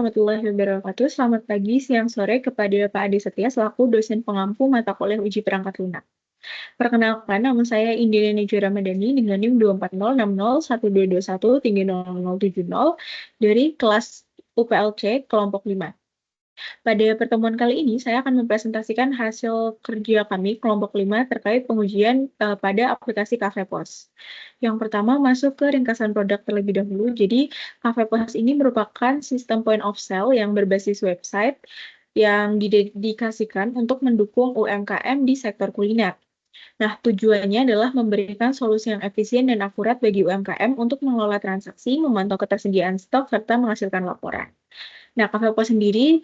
Warahmatullahi wabarakatuh. Selamat pagi, siang, sore kepada Pak Ade Setia selaku dosen pengampu mata kuliah uji perangkat lunak. Perkenalkan, nama saya Indiana Najwa Ramadhani dengan NIM 2406012213070 dari kelas UPLC kelompok 5. Pada pertemuan kali ini, saya akan mempresentasikan hasil kerja kami kelompok 5 terkait pengujian pada aplikasi Cafe POS. Yang pertama, masuk ke ringkasan produk terlebih dahulu. Jadi, Cafe POS ini merupakan sistem point of sale yang berbasis website yang didedikasikan untuk mendukung UMKM di sektor kuliner. Nah, tujuannya adalah memberikan solusi yang efisien dan akurat bagi UMKM untuk mengelola transaksi, memantau ketersediaan stok, serta menghasilkan laporan. Nah, Kafepo sendiri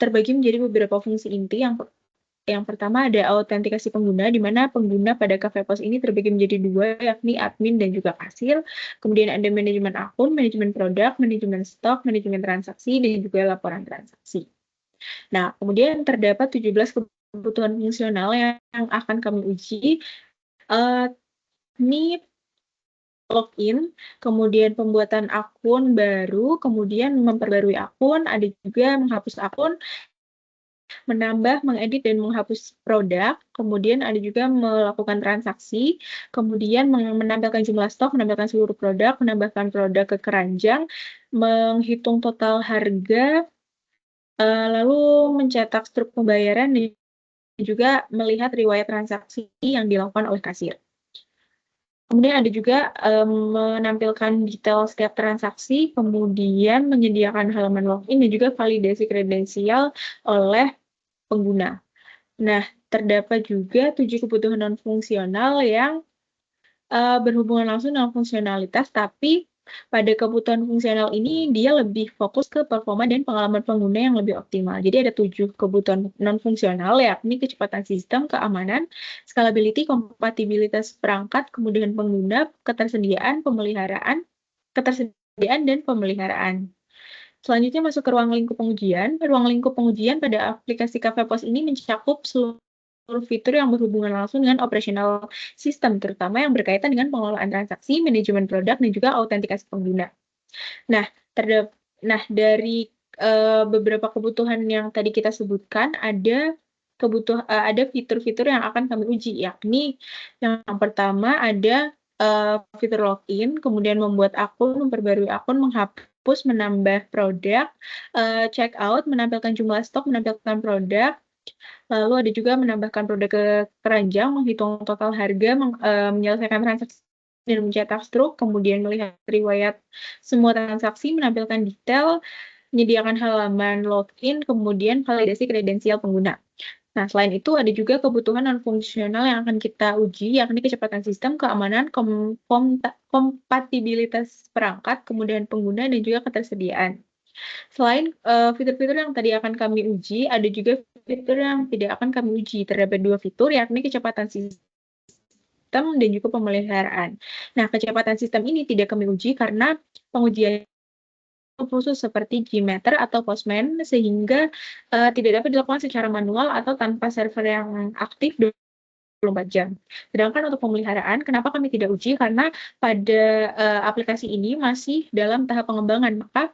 terbagi menjadi beberapa fungsi inti. Yang pertama ada autentikasi pengguna, di mana pengguna pada Kafepos ini terbagi menjadi dua, yakni admin dan juga kasir. Kemudian ada manajemen akun, manajemen produk, manajemen stok, manajemen transaksi, dan juga laporan transaksi. Nah, kemudian terdapat 17 kebutuhan fungsional yang akan kami uji. Ini login, kemudian pembuatan akun baru, kemudian memperbarui akun, ada juga menghapus akun, menambah, mengedit, dan menghapus produk, kemudian ada juga melakukan transaksi, kemudian menampilkan jumlah stok, menampilkan seluruh produk, menambahkan produk ke keranjang, menghitung total harga, lalu mencetak struk pembayaran, dan juga melihat riwayat transaksi yang dilakukan oleh kasir. Kemudian ada juga menampilkan detail setiap transaksi, kemudian menyediakan halaman login dan juga validasi kredensial oleh pengguna. Nah, terdapat juga 7 kebutuhan non-fungsional yang berhubungan langsung dengan fungsionalitas, tapi pada kebutuhan fungsional ini dia lebih fokus ke performa dan pengalaman pengguna yang lebih optimal. Jadi ada 7 kebutuhan non-fungsional, yakni kecepatan sistem, keamanan, scalability, kompatibilitas perangkat, kemudian pengguna, ketersediaan dan pemeliharaan. Selanjutnya masuk ke ruang lingkup pengujian. Ruang lingkup pengujian pada aplikasi Cafe POS ini mencakup seluruh fitur yang berhubungan langsung dengan operasional sistem, terutama yang berkaitan dengan pengelolaan transaksi, manajemen produk, dan juga autentikasi pengguna. Nah, dari beberapa kebutuhan yang tadi kita sebutkan, ada fitur-fitur yang akan kami uji, yakni yang pertama ada fitur login, kemudian membuat akun, memperbarui akun, menghapus, menambah produk, check out, menampilkan jumlah stok, menampilkan produk, lalu ada juga menambahkan produk ke keranjang, menghitung total harga, menyelesaikan transaksi dan mencetak struk, kemudian melihat riwayat semua transaksi, menampilkan detail, menyediakan halaman login, kemudian validasi kredensial pengguna. Nah, selain itu ada juga kebutuhan non-fungsional yang akan kita uji, yakni kecepatan sistem, keamanan, kompatibilitas perangkat, kemudian pengguna, dan juga ketersediaan. Selain fitur-fitur yang tadi akan kami uji, ada juga fitur yang tidak akan kami uji. Terdapat 2 fitur, yakni kecepatan sistem dan juga pemeliharaan. Nah, kecepatan sistem ini tidak kami uji karena pengujian khusus seperti Gmeter atau Postman, sehingga tidak dapat dilakukan secara manual atau tanpa server yang aktif 24 jam. Sedangkan untuk pemeliharaan, kenapa kami tidak uji? Karena pada aplikasi ini masih dalam tahap pengembangan, maka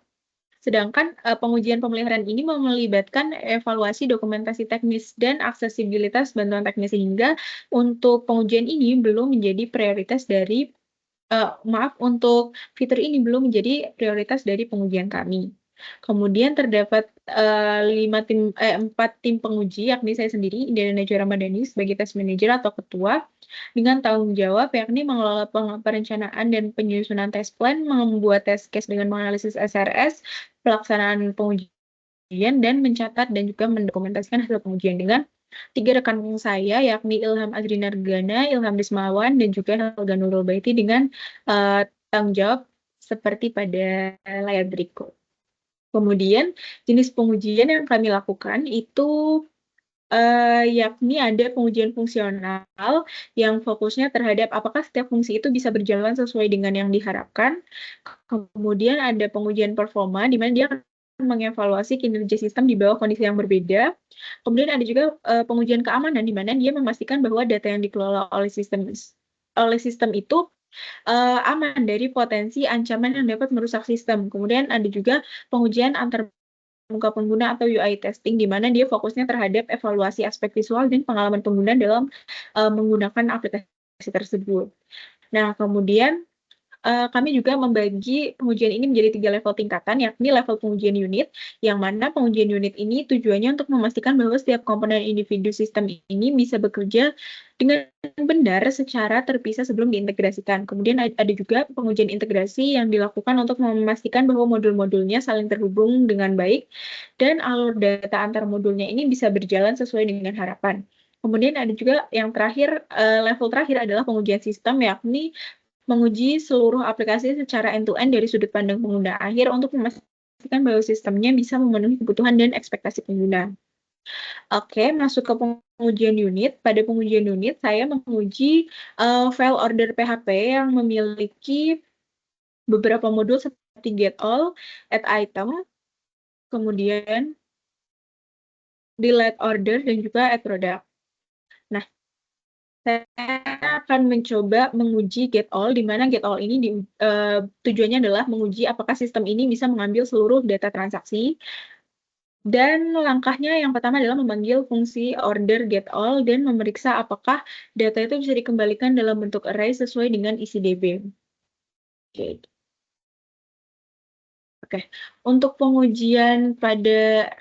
sedangkan pengujian pemeliharaan ini melibatkan evaluasi dokumentasi teknis dan aksesibilitas bantuan teknis, sehingga untuk pengujian ini belum menjadi prioritas dari untuk fitur ini belum menjadi prioritas dari pengujian kami. Kemudian terdapat 4 tim penguji, yakni saya sendiri, Indiana Najwa Ramadhani, sebagai test manager atau ketua, dengan tanggung jawab yakni mengelola perencanaan dan penyusunan test plan, membuat test case dengan menganalisis SRS, pelaksanaan pengujian, dan mencatat dan juga mendokumentasikan hasil pengujian dengan 3 rekan saya, yakni Ilham Azrinargana, Ilham Dismawan, dan juga Helga Nurul Baiti dengan tanggung jawab seperti pada layar berikut. Kemudian jenis pengujian yang kami lakukan itu yakni ada pengujian fungsional yang fokusnya terhadap apakah setiap fungsi itu bisa berjalan sesuai dengan yang diharapkan. Kemudian ada pengujian performa, di mana dia akan mengevaluasi kinerja sistem di bawah kondisi yang berbeda. Kemudian ada juga pengujian keamanan, di mana dia memastikan bahwa data yang dikelola oleh sistem itu aman dari potensi ancaman yang dapat merusak sistem. Kemudian ada juga pengujian antar muka pengguna atau UI testing, di mana dia fokusnya terhadap evaluasi aspek visual dan pengalaman pengguna dalam menggunakan aplikasi tersebut. Nah, kemudian kami juga membagi pengujian ini menjadi 3 level tingkatan, yakni level pengujian unit, yang mana pengujian unit ini tujuannya untuk memastikan bahwa setiap komponen individu sistem ini bisa bekerja dengan benar secara terpisah sebelum diintegrasikan. Kemudian ada juga pengujian integrasi yang dilakukan untuk memastikan bahwa modul-modulnya saling terhubung dengan baik dan alur data antar modulnya ini bisa berjalan sesuai dengan harapan. Kemudian ada juga yang terakhir, level terakhir adalah pengujian sistem, yakni menguji seluruh aplikasi secara end-to-end dari sudut pandang pengguna akhir untuk memastikan bahwa sistemnya bisa memenuhi kebutuhan dan ekspektasi pengguna. Oke, masuk ke pengujian unit. Pada pengujian unit, saya menguji file order PHP yang memiliki beberapa modul seperti get all, add item, kemudian delete order, dan juga add product. Nah, saya akan mencoba menguji get all, di mana get all ini tujuannya adalah menguji apakah sistem ini bisa mengambil seluruh data transaksi. Dan langkahnya yang pertama adalah memanggil fungsi order get all dan memeriksa apakah data itu bisa dikembalikan dalam bentuk array sesuai dengan isi DB. Oke. Oke. Untuk pengujian pada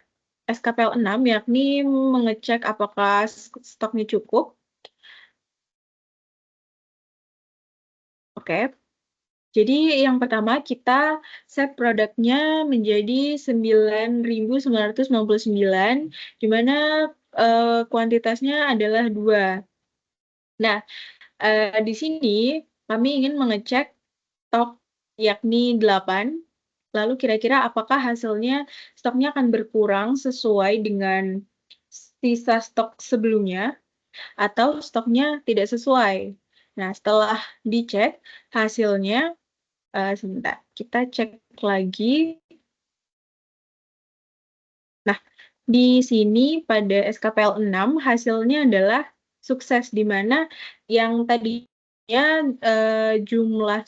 SKPL 6, yakni mengecek apakah stoknya cukup. Oke. Jadi yang pertama kita set produknya menjadi 9.999, di mana kuantitasnya adalah 2. Nah, di sini kami ingin mengecek stok yakni 8, lalu kira-kira apakah hasilnya stoknya akan berkurang sesuai dengan sisa stok sebelumnya atau stoknya tidak sesuai. Nah, setelah dicek hasilnya, sebentar, kita cek lagi. Nah, di sini pada SKPL 6 hasilnya adalah sukses, di mana yang tadinya jumlah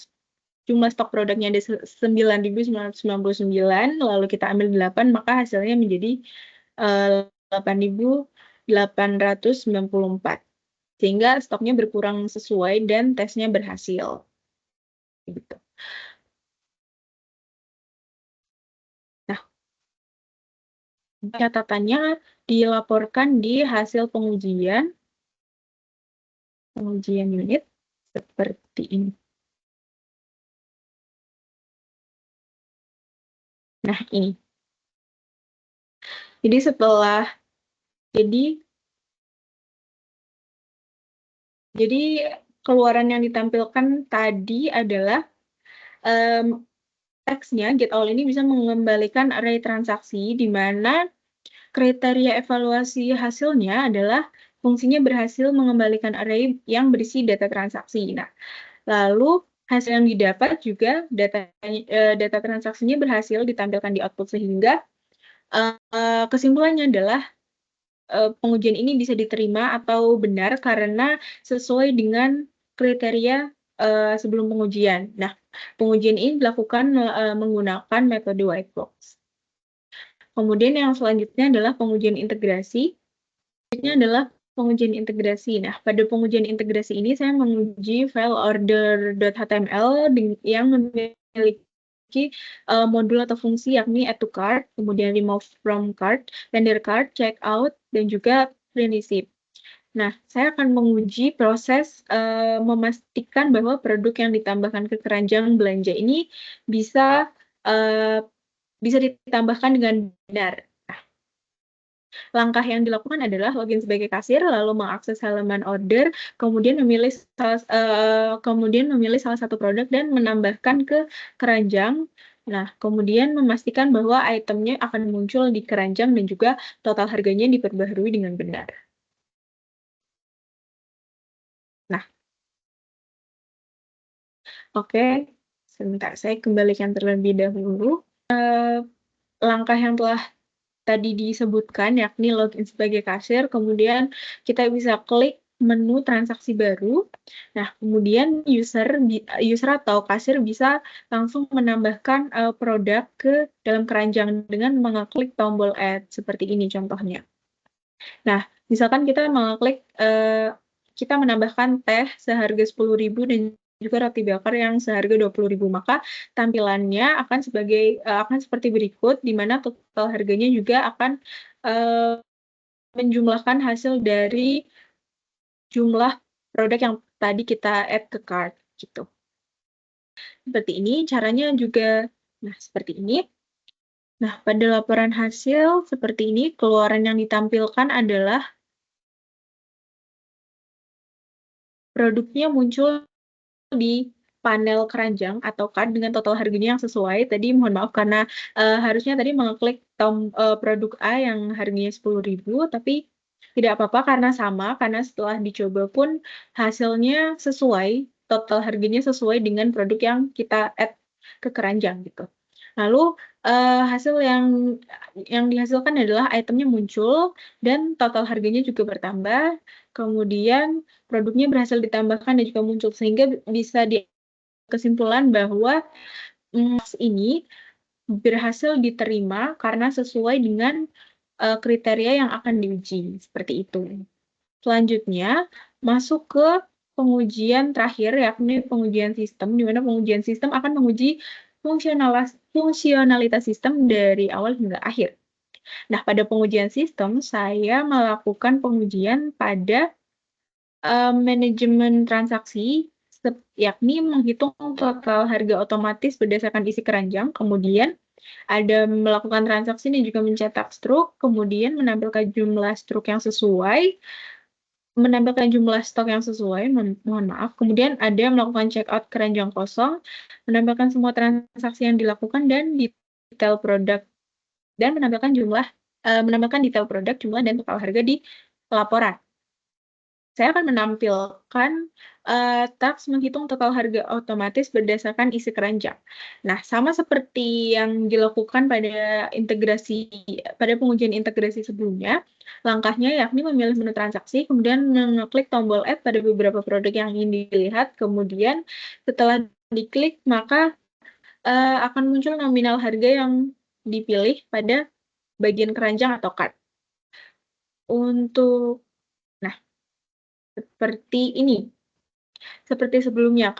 stok produknya ada 9.999, lalu kita ambil 8, maka hasilnya menjadi 8.894. Sehingga stoknya berkurang sesuai dan tesnya berhasil. Gitu. Nah, catatannya dilaporkan di hasil pengujian unit seperti ini. Nah, ini. Jadi jadi keluaran yang ditampilkan tadi adalah teksnya get all ini bisa mengembalikan array transaksi, di mana kriteria evaluasi hasilnya adalah fungsinya berhasil mengembalikan array yang berisi data transaksi. Nah, lalu hasil yang didapat juga data transaksinya berhasil ditampilkan di output, sehingga kesimpulannya adalah pengujian ini bisa diterima atau benar karena sesuai dengan kriteria sebelum pengujian. Nah, pengujian ini dilakukan menggunakan metode white box. Kemudian yang selanjutnya adalah pengujian integrasi. Selanjutnya adalah pengujian integrasi. Nah, pada pengujian integrasi ini saya menguji file order.html yang memiliki modul atau fungsi yakni add to cart, kemudian remove from cart, render cart, checkout, dan juga print receipt. Nah, saya akan menguji proses memastikan bahwa produk yang ditambahkan ke keranjang belanja ini bisa ditambahkan dengan benar. Nah, langkah yang dilakukan adalah login sebagai kasir, lalu mengakses halaman order, kemudian memilih salah satu produk dan menambahkan ke keranjang. Nah, kemudian memastikan bahwa itemnya akan muncul di keranjang dan juga total harganya diperbaharui dengan benar. Nah, oke, sebentar, saya kembalikan terlebih dahulu. Langkah yang telah tadi disebutkan, yakni login sebagai kasir, kemudian kita bisa klik menu transaksi baru. Nah, kemudian user atau kasir bisa langsung menambahkan produk ke dalam keranjang dengan mengeklik tombol add seperti ini contohnya. Nah, misalkan kita mengeklik kita menambahkan teh seharga 10.000 dan juga roti bakar yang seharga 20.000, maka tampilannya akan seperti berikut, di mana total harganya juga akan menjumlahkan hasil dari jumlah produk yang tadi kita add ke cart gitu. Seperti ini caranya juga. Nah, seperti ini. Nah, pada laporan hasil seperti ini, keluaran yang ditampilkan adalah produknya muncul di panel keranjang atau card dengan total harganya yang sesuai. Tadi mohon maaf karena harusnya tadi mengeklik produk A yang harganya 10.000, tapi tidak apa-apa karena sama, karena setelah dicoba pun hasilnya sesuai, total harganya sesuai dengan produk yang kita add ke keranjang gitu. Lalu hasil yang dihasilkan adalah itemnya muncul dan total harganya juga bertambah. Kemudian produknya berhasil ditambahkan dan juga muncul sehingga bisa kesimpulan bahwa ini berhasil diterima karena sesuai dengan kriteria yang akan diuji seperti itu. Selanjutnya masuk ke pengujian terakhir yakni pengujian sistem, di mana pengujian sistem akan menguji fungsionalitas sistem dari awal hingga akhir. Nah, pada pengujian sistem saya melakukan pengujian pada manajemen transaksi, yakni menghitung total harga otomatis berdasarkan isi keranjang, kemudian ada melakukan transaksi dan juga mencetak struk, kemudian menampilkan jumlah struk yang sesuai, menampilkan jumlah stok yang sesuai, mohon maaf, kemudian ada melakukan check out keranjang kosong, menampilkan semua transaksi yang dilakukan dan detail produk, dan menampilkan detail produk, jumlah, dan total harga di laporan. Saya akan menampilkan task menghitung total harga otomatis berdasarkan isi keranjang. Nah, sama seperti yang dilakukan pada pengujian integrasi sebelumnya, langkahnya yakni memilih menu transaksi, kemudian mengeklik tombol add pada beberapa produk yang ingin dilihat, kemudian setelah diklik maka akan muncul nominal harga yang dipilih pada bagian keranjang atau cart. Nah, seperti ini. Seperti sebelumnya,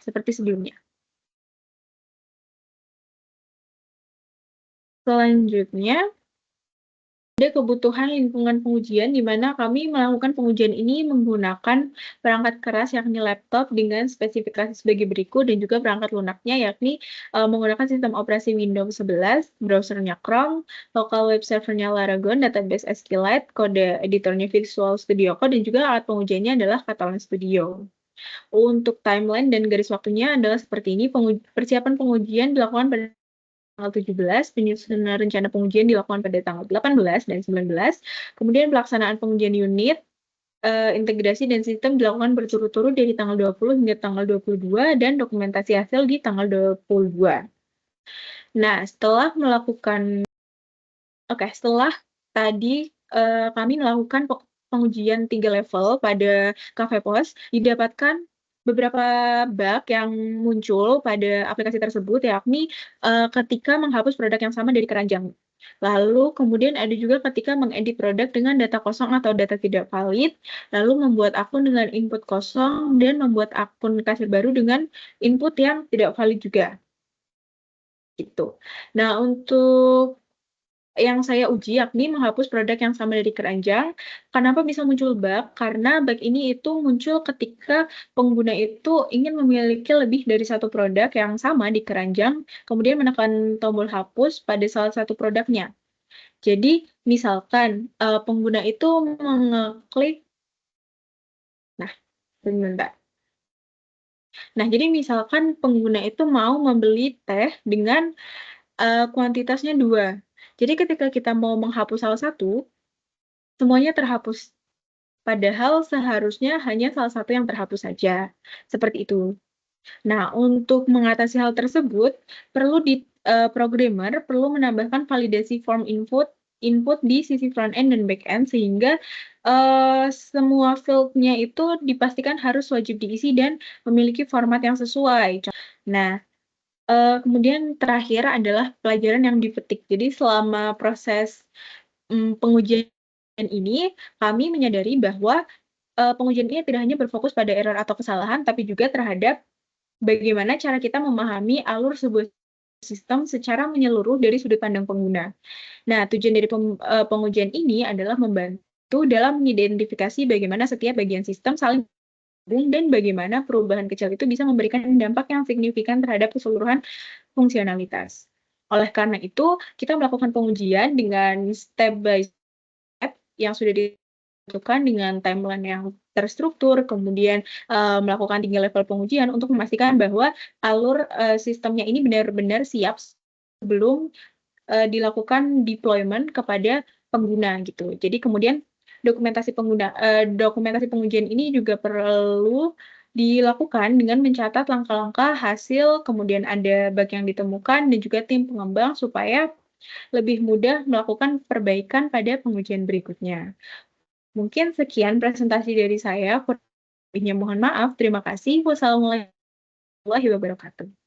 seperti sebelumnya. Selanjutnya, ada kebutuhan lingkungan pengujian di mana kami melakukan pengujian ini menggunakan perangkat keras yakni laptop dengan spesifikasi sebagai berikut dan juga perangkat lunaknya yakni menggunakan sistem operasi Windows 11, browsernya Chrome, local web servernya Laragon, database SQLite, kode editornya Visual Studio Code, dan juga alat pengujiannya adalah Catalan Studio. Untuk timeline dan garis waktunya adalah seperti ini. Persiapan pengujian dilakukan pada tanggal 17, penyusunan rencana pengujian dilakukan pada tanggal 18 dan 19, kemudian pelaksanaan pengujian unit, integrasi dan sistem dilakukan berturut-turut dari tanggal 20 hingga tanggal 22, dan dokumentasi hasil di tanggal 22. Nah, setelah tadi kami melakukan pengujian 3 level pada Cafe Pos, didapatkan beberapa bug yang muncul pada aplikasi tersebut, yakni ketika menghapus produk yang sama dari keranjang. Lalu kemudian ada juga ketika mengedit produk dengan data kosong atau data tidak valid, lalu membuat akun dengan input kosong, dan membuat akun kasir baru dengan input yang tidak valid juga. Gitu. Nah, untuk yang saya uji yakni menghapus produk yang sama dari keranjang. Kenapa bisa muncul bug? Karena bug ini itu muncul ketika pengguna itu ingin memiliki lebih dari satu produk yang sama di keranjang, kemudian menekan tombol hapus pada salah satu produknya. Jadi, misalkan pengguna itu mengeklik, nah, sebentar. Nah, jadi misalkan pengguna itu mau membeli teh dengan kuantitasnya 2. Jadi ketika kita mau menghapus salah satu, semuanya terhapus. Padahal seharusnya hanya salah satu yang terhapus saja. Seperti itu. Nah, untuk mengatasi hal tersebut, programmer perlu menambahkan validasi form input di sisi front end dan back end sehingga, semua field-nya itu dipastikan harus wajib diisi dan memiliki format yang sesuai. Nah, kemudian terakhir adalah pelajaran yang dipetik. Jadi selama proses, pengujian ini, kami menyadari bahwa, pengujian ini tidak hanya berfokus pada error atau kesalahan, tapi juga terhadap bagaimana cara kita memahami alur sebuah sistem secara menyeluruh dari sudut pandang pengguna. Nah, tujuan dari pengujian ini adalah membantu dalam mengidentifikasi bagaimana setiap bagian sistem saling terhubung dan bagaimana perubahan kecil itu bisa memberikan dampak yang signifikan terhadap keseluruhan fungsionalitas. Oleh karena itu, kita melakukan pengujian dengan step by step yang sudah ditentukan dengan timeline yang terstruktur, kemudian, melakukan 3 level pengujian untuk memastikan bahwa alur, sistemnya ini benar-benar siap sebelum, dilakukan deployment kepada pengguna gitu. Jadi kemudian dokumentasi pengujian ini juga perlu dilakukan dengan mencatat langkah-langkah hasil, kemudian ada bug yang ditemukan dan juga tim pengembang supaya lebih mudah melakukan perbaikan pada pengujian berikutnya. Mungkin sekian presentasi dari saya, kurang lebihnya mohon maaf. Terima kasih. Wassalamualaikum warahmatullahi wabarakatuh.